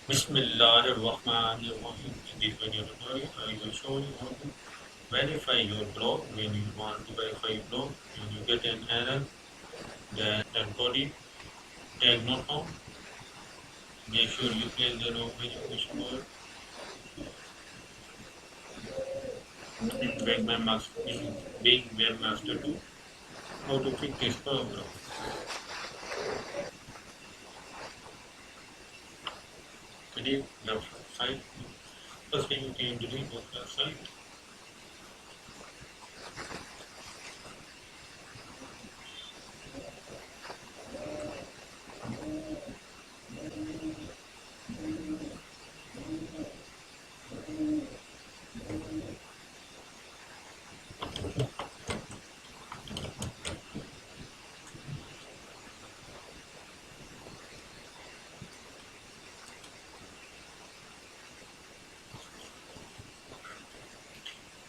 Bismillahirrahmanirrahim. In this video tutorial, I will show you how to verify your blog. When you want to verify your blog, when you get an error that body tag not found, make sure you place the wrong verification word in Bing Webmaster 2. How to fix this problem? Delete the site. First thing you can delete the site.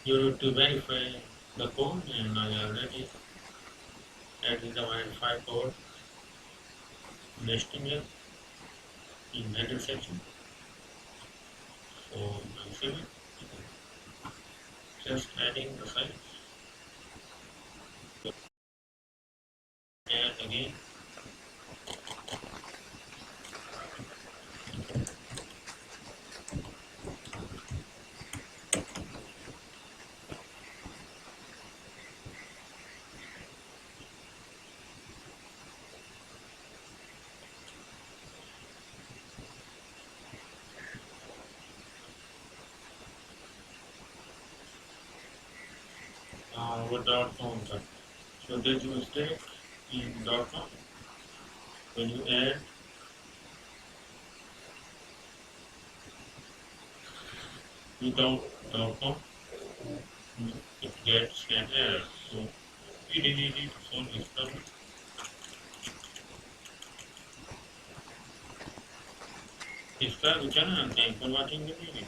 You need to verify the code, and I already added the verify code nesting here in header section. So I save it. Just adding the file. Add again. What .com type. So there's a mistake in .com. When you add without .com, it gets an error. So we delete it to solve this problem. Subscribe to the channel and thanks for watching the video.